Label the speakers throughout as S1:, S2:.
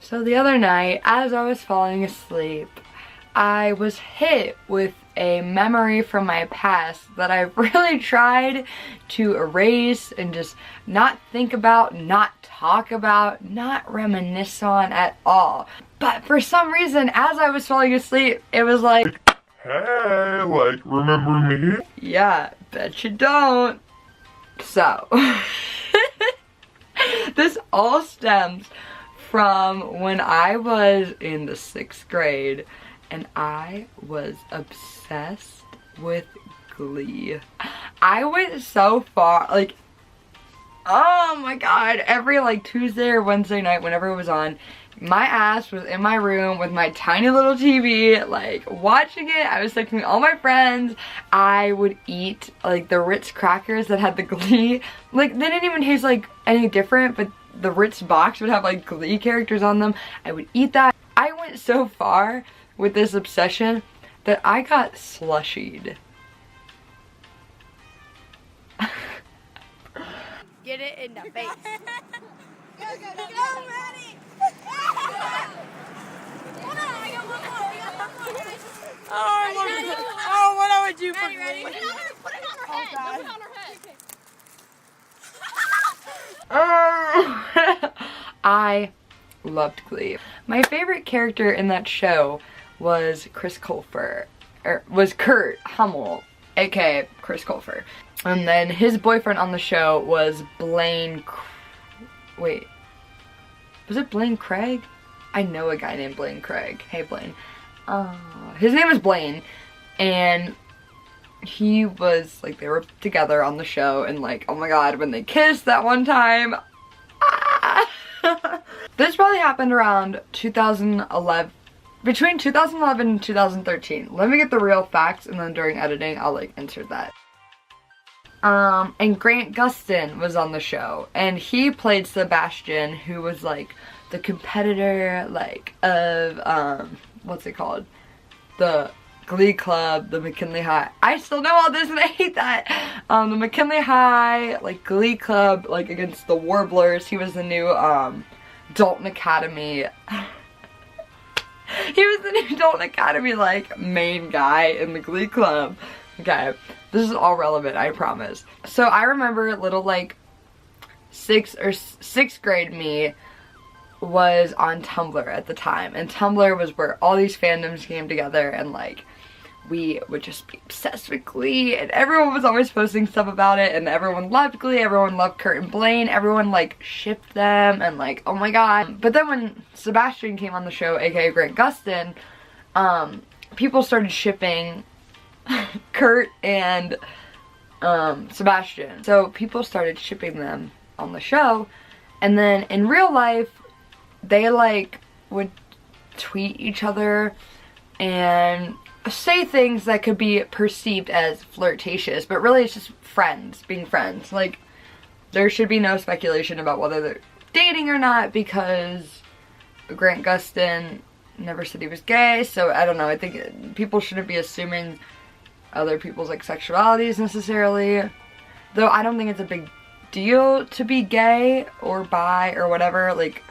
S1: So the other night, as I was falling asleep, I was hit with a memory from my past that I really tried to erase and just not think about, not talk about, not reminisce on at all. But for some reason, as I was falling asleep, it was like,
S2: hey, like, remember me?
S1: Yeah, bet you don't. So, this all stems from when I was in the 6th grade and I was obsessed with Glee. I went so far, like, oh my god, every like Tuesday or Wednesday night whenever it was on, my ass was in my room with my tiny little TV, like, watching it. I was texting all my friends. I would eat, like, the Ritz crackers that had the Glee. Like, they didn't even taste, like, any different, but the Ritz box would have, like, Glee characters on them. I would eat that. I went so far with this obsession that I got slushied.
S3: Get it in the face. Go, Maddie!
S4: Oh, what I would do for
S3: Ready?
S4: Glee.
S3: Put it on her, put it on her head. Put it on her head.
S1: I loved Glee. My favorite character in that show was Chris Colfer, or was Kurt Hummel, aka Chris Colfer. And then his boyfriend on the show was wait, was it Blaine Craig? I know a guy named Blaine Craig. Hey Blaine. His name is Blaine, and he was, like, they were together on the show, and, like, oh my god, when they kissed that one time, This probably happened around 2011, between 2011 and 2013. Let me get the real facts, and then during editing, I'll, like, insert that. And Grant Gustin was on the show, and he played Sebastian, who was, like, the competitor, like, of, what's it called? The Glee Club, the McKinley High. I still know all this and I hate that. The McKinley High, like, Glee Club, like, against the Warblers. He was the new, Dalton Academy. He was the new Dalton Academy, like, main guy in the Glee Club. Okay, this is all relevant, I promise. So I remember little, like, 6th grade me was on Tumblr at the time, and Tumblr was where all these fandoms came together, and, like, we would just be obsessed with Glee, and everyone was always posting stuff about it, and everyone loved Glee, everyone loved Kurt and Blaine, everyone, like, shipped them, and, like, oh my god. But then when Sebastian came on the show, aka Grant Gustin, people started shipping Kurt and Sebastian. So people started shipping them on the show, and then in real life, they, like, would tweet each other and say things that could be perceived as flirtatious, but really it's just friends being friends. Like, there should be no speculation about whether they're dating or not, because Grant Gustin never said he was gay, so I don't know. I think people shouldn't be assuming other people's, like, sexualities necessarily, though I don't think it's a big deal to be gay or bi or whatever, like,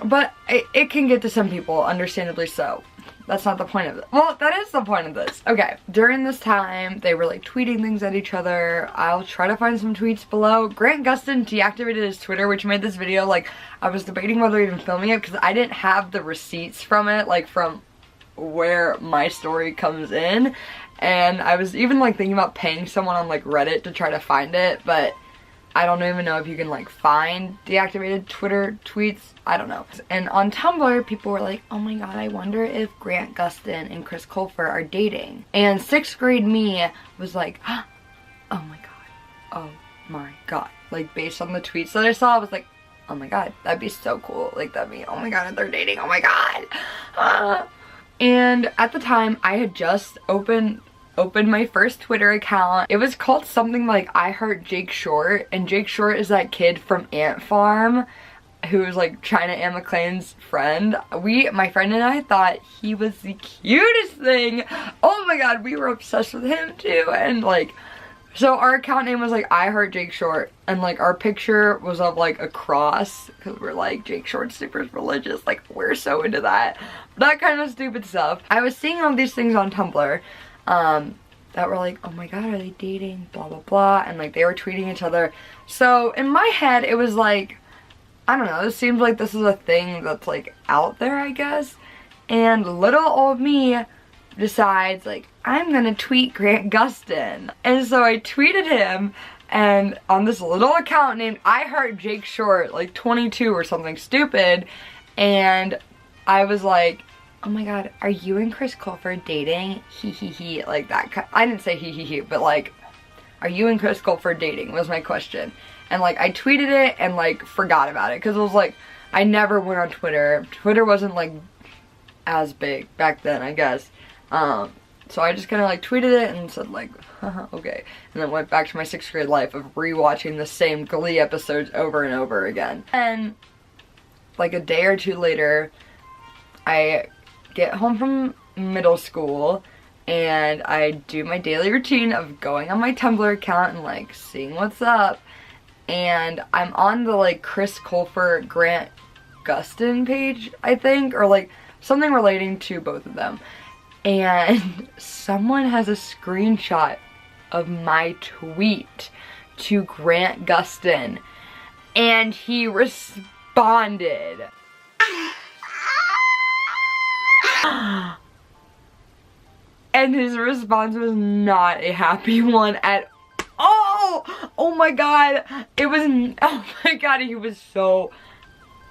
S1: but it can get to some people, understandably so. That's not the point of it. Well, that is the point of this. Okay, during this time, they were, like, tweeting things at each other. I'll try to find some tweets below. Grant Gustin deactivated his Twitter, which made this video, like, I was debating whether even filming it, because I didn't have the receipts from it, like, from where my story comes in. And I was even, like, thinking about paying someone on, like, Reddit to try to find it, but I don't even know if you can, like, find deactivated Twitter tweets. I don't know. And on Tumblr, people were like, oh my god, I wonder if Grant Gustin and Chris Colfer are dating. And 6th grade me was like, oh my god, oh my god. Like, based on the tweets that I saw, I was like, oh my god, that'd be so cool. Like, that'd be, oh my god, if they're dating, oh my god. And at the time, I had just opened my first Twitter account. It was called something like I Heart Jake Short, and Jake Short is that kid from Ant Farm who was, like, China Anne McClain's friend. My friend and I thought he was the cutest thing. Oh my god, we were obsessed with him too, and, like, So our account name was like I Heart Jake Short, and like our picture was of like a cross because we're like Jake Short's super religious, like we're so into that kind of stupid stuff. I was seeing all these things on Tumblr that were like, oh my god, are they dating, blah blah blah, and like they were tweeting each other. So in my head it was like, I don't know, it seems like this is a thing that's like out there, I guess. And little old me decides like, I'm gonna tweet Grant Gustin. And so I tweeted him, and on this little account named I Heart Jake Short, like 22 or something stupid, and I was like, oh my god, are you and Chris Colfer dating? He he he, like that. I didn't say he he he, but like, are you and Chris Colfer dating was my question. And like I tweeted it and like forgot about it because it was like, I never went on Twitter. Twitter wasn't like as big back then, I guess. So I just kind of like tweeted it and said like, haha, okay. And then went back to my 6th grade life of rewatching the same Glee episodes over and over again. And like a day or two later, I get home from middle school and I do my daily routine of going on my Tumblr account and like seeing what's up. And I'm on the like Chris Colfer Grant Gustin page, I think, or like something relating to both of them. And someone has a screenshot of my tweet to Grant Gustin, and he responded. And his response was not a happy one at all. Oh my god, it was, oh my god, he was so,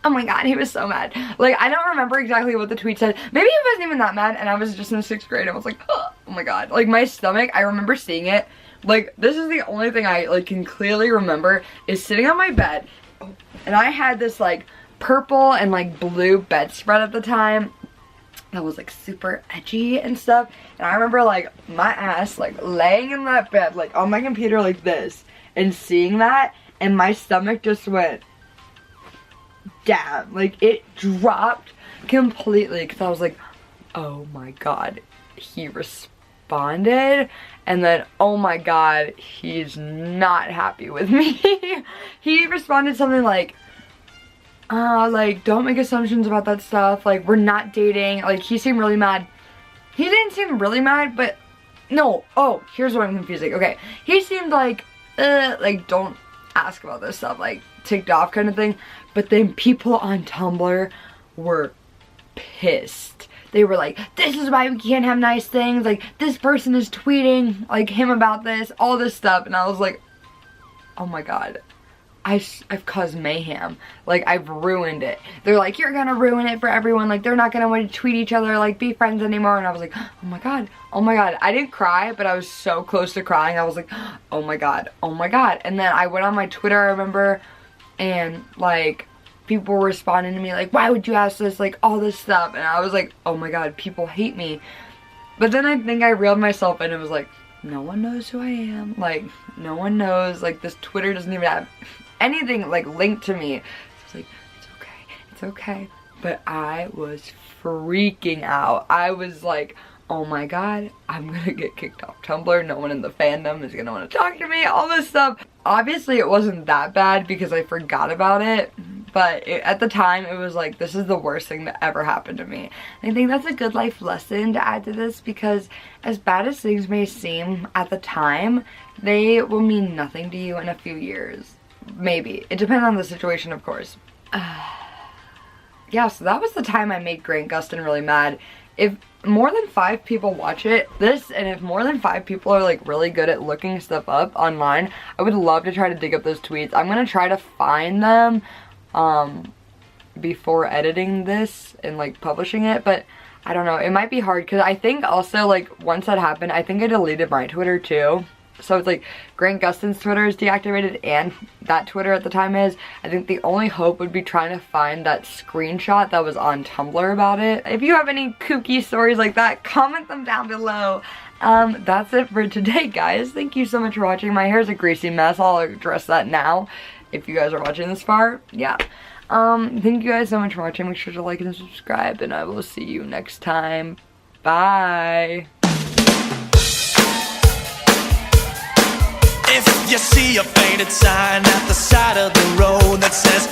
S1: oh my god, he was so mad. Like, I don't remember exactly what the tweet said. Maybe he wasn't even that mad and I was just in 6th grade. I was like, oh my god. Like, my stomach, I remember seeing it. Like, this is the only thing I like can clearly remember is sitting on my bed. And I had this like purple and like blue bedspread at the time that was like super edgy and stuff. And I remember like my ass like laying in that bed like on my computer like this and seeing that, and my stomach just went down. Like it dropped completely because I was like, oh my god, he responded. And then, oh my god, he's not happy with me. He responded something like don't make assumptions about that stuff, like we're not dating. Like he seemed really mad. He didn't seem really mad, but no, oh, here's what I'm confusing. Okay, he seemed like don't ask about this stuff, like ticked off kind of thing. But then people on Tumblr were pissed. They were like, this is why we can't have nice things, like this person is tweeting like him about this, all this stuff. And I was like, oh my god, I've caused mayhem. Like, I've ruined it. They're like, you're gonna ruin it for everyone. Like, they're not gonna want to tweet each other, like, be friends anymore. And I was like, oh my god, oh my god. I didn't cry, but I was so close to crying. I was like, oh my god, oh my god. And then I went on my Twitter, I remember, and, like, people were responding to me, like, why would you ask this? Like, all this stuff. And I was like, oh my god, people hate me. But then I think I reeled myself in and was like, no one knows who I am. Like, no one knows. Like, this Twitter doesn't even have anything like linked to me. So it's like, it's okay. But I was freaking out. I was like, oh my god, I'm gonna get kicked off Tumblr. No one in the fandom is gonna want to talk to me, all this stuff. Obviously it wasn't that bad because I forgot about it, but at the time it was like, this is the worst thing that ever happened to me. And I think that's a good life lesson to add to this, because as bad as things may seem at the time, they will mean nothing to you in a few years. Maybe. It depends on the situation, of course. Yeah, so that was the time I made Grant Gustin really mad. If more than 5 people watch and if more than 5 people are like really good at looking stuff up online, I would love to try to dig up those tweets. I'm gonna try to find them before editing this and like publishing it, but I don't know, it might be hard because I think also like once that happened, I think I deleted my Twitter too. So it's like Grant Gustin's Twitter is deactivated and that Twitter at the time is. I think the only hope would be trying to find that screenshot that was on Tumblr about it. If you have any kooky stories like that, comment them down below. That's it for today, guys. Thank you so much for watching. My hair's a greasy mess. I'll address that now if you guys are watching this far. Yeah. Thank you guys so much for watching. Make sure to like and subscribe, and I will see you next time. Bye.
S4: If you see a faded sign at the side of the road that says